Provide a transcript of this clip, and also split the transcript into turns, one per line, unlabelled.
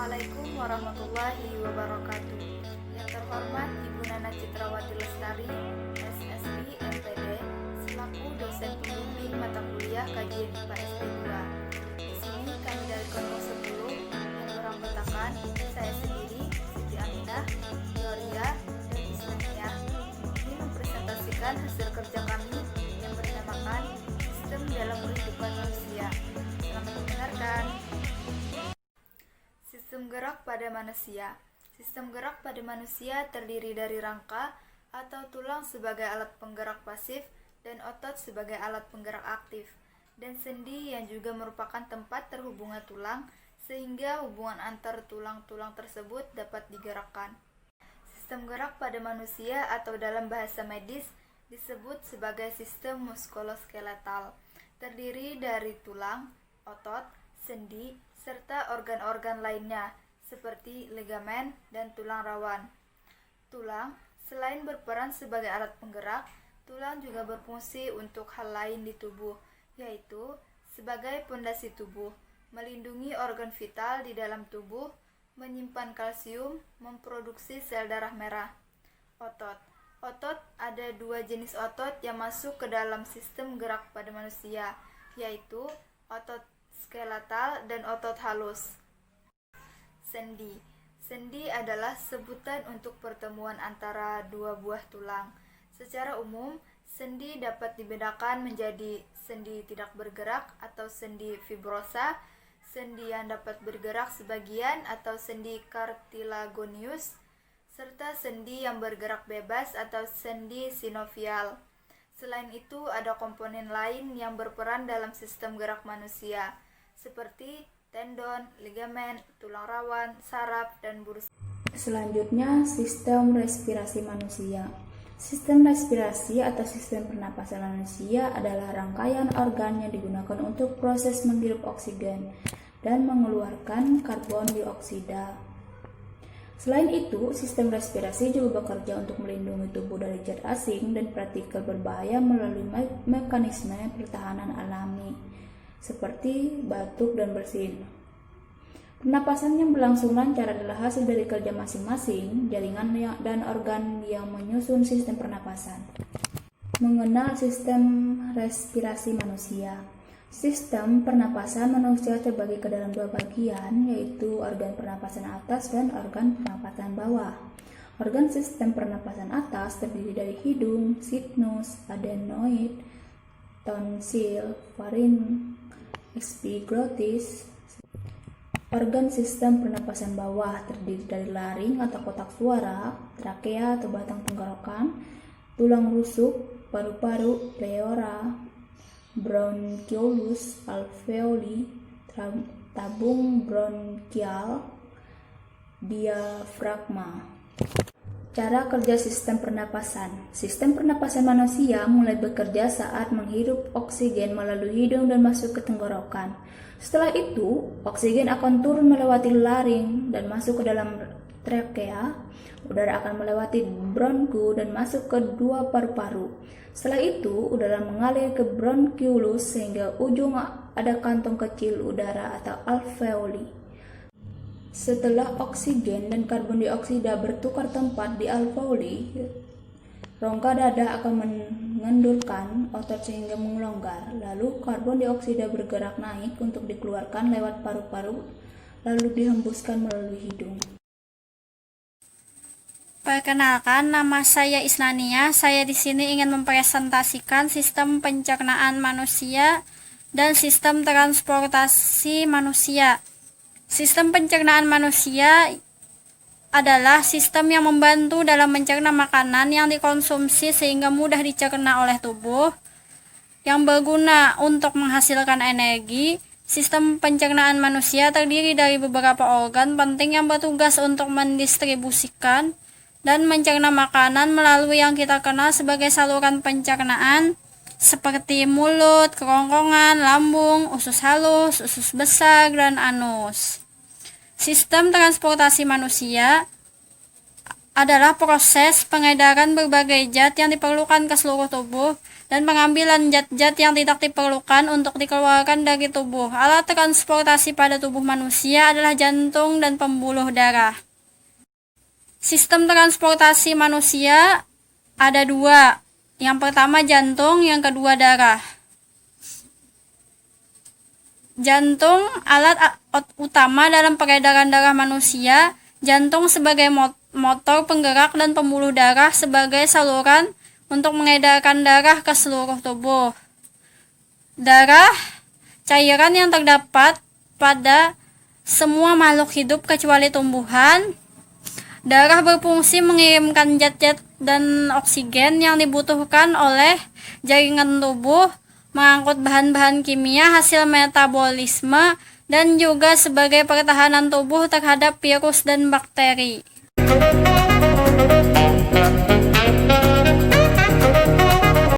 Assalamualaikum warahmatullahi wabarakatuh. Yang terhormat Ibu Nana Citrawati Lestari, SSI MPD, selaku dosen pembimbing mata kuliah kajian IPA SP2. Di sini kami dari kelompok 10 yang beranggotakan saya sendiri, Siti Aminah, Gloria, dan Islamiyah, ini mempresentasikan hasil kerja kami yang bernamakan Sistem dalam Kehidupan Manusia. Selamat mendengarkan. Sistem gerak pada manusia. Sistem gerak pada manusia terdiri dari rangka atau tulang sebagai alat penggerak pasif dan otot sebagai alat penggerak aktif, dan sendi yang juga merupakan tempat terhubungnya tulang sehingga hubungan antar tulang-tulang tersebut dapat digerakkan. Sistem gerak pada manusia atau dalam bahasa medis disebut sebagai sistem muskuloskeletal, terdiri dari tulang, otot, sendi, serta organ-organ lainnya seperti ligamen dan tulang rawan. Tulang, selain berperan sebagai alat penggerak, tulang juga berfungsi untuk hal lain di tubuh, yaitu sebagai pondasi tubuh, melindungi organ vital di dalam tubuh, menyimpan kalsium, memproduksi sel darah merah. Otot. Otot ada dua jenis otot yang masuk ke dalam sistem gerak pada manusia, yaitu otot skeletal dan otot halus. Sendi. Sendi adalah sebutan untuk pertemuan antara dua buah tulang. Secara umum, sendi dapat dibedakan menjadi sendi tidak bergerak atau sendi fibrosa, sendi yang dapat bergerak sebagian atau sendi cartilaginous, serta sendi yang bergerak bebas atau sendi sinovial. Selain itu, ada komponen lain yang berperan dalam sistem gerak manusia, seperti tendon, ligamen, tulang rawan, saraf, dan bursa.
Selanjutnya, sistem respirasi manusia. Sistem respirasi atau sistem pernapasan manusia adalah rangkaian organ yang digunakan untuk proses menghirup oksigen dan mengeluarkan karbon dioksida. Selain itu, sistem respirasi juga bekerja untuk melindungi tubuh dari zat asing dan partikel berbahaya melalui mekanisme pertahanan alami, seperti batuk dan bersin. Pernapasan yang berlangsung lancar adalah hasil dari kerja masing-masing jaringan dan organ yang menyusun sistem pernapasan. Mengenal sistem respirasi manusia. Sistem pernapasan manusia terbagi ke dalam dua bagian, yaitu organ pernapasan atas dan organ pernapasan bawah. Organ sistem pernapasan atas terdiri dari hidung, sinus, adenoid, tonsil, faring, epiglottis. Organ sistem pernapasan bawah terdiri dari laring atau kotak suara, trakea atau batang tenggorokan, tulang rusuk, paru-paru, pleura, bronchiolus, alveoli, tabung bronkial, diafragma. Cara kerja sistem pernapasan. Sistem pernapasan manusia mulai bekerja saat menghirup oksigen melalui hidung dan masuk ke tenggorokan. Setelah itu, oksigen akan turun melewati laring dan masuk ke dalam trakea. Udara akan melewati bronku dan masuk ke dua paru-paru. Setelah itu, udara mengalir ke bronchiolus sehingga ujung ada kantong kecil udara atau alveoli. Setelah oksigen dan karbon dioksida bertukar tempat di alveoli, rongga dada akan mengendurkan otot sehingga melonggar. Lalu karbon dioksida bergerak naik untuk dikeluarkan lewat paru-paru, lalu dihembuskan melalui hidung.
Perkenalkan, nama saya Isnania. Saya di sini ingin mempresentasikan sistem pencernaan manusia dan sistem transportasi manusia. Sistem pencernaan manusia adalah sistem yang membantu dalam mencerna makanan yang dikonsumsi sehingga mudah dicerna oleh tubuh, yang berguna untuk menghasilkan energi. Sistem pencernaan manusia terdiri dari beberapa organ penting yang bertugas untuk mendistribusikan dan mencerna makanan melalui yang kita kenal sebagai saluran pencernaan, seperti mulut, kerongkongan, lambung, usus halus, usus besar, dan anus. Sistem transportasi manusia adalah proses pengedaran berbagai zat yang diperlukan ke seluruh tubuh dan pengambilan zat-zat yang tidak diperlukan untuk dikeluarkan dari tubuh. Alat transportasi pada tubuh manusia adalah jantung dan pembuluh darah. Sistem transportasi manusia ada dua. Yang pertama jantung, yang kedua darah. Jantung alat utama dalam peredaran darah manusia. Jantung sebagai motor penggerak dan pembuluh darah sebagai saluran untuk mengedarkan darah ke seluruh tubuh. Darah, cairan yang terdapat pada semua makhluk hidup kecuali tumbuhan. Darah berfungsi mengirimkan zat-zat dan oksigen yang dibutuhkan oleh jaringan tubuh, mengangkut bahan-bahan kimia hasil metabolisme, dan juga sebagai pertahanan tubuh terhadap virus dan bakteri.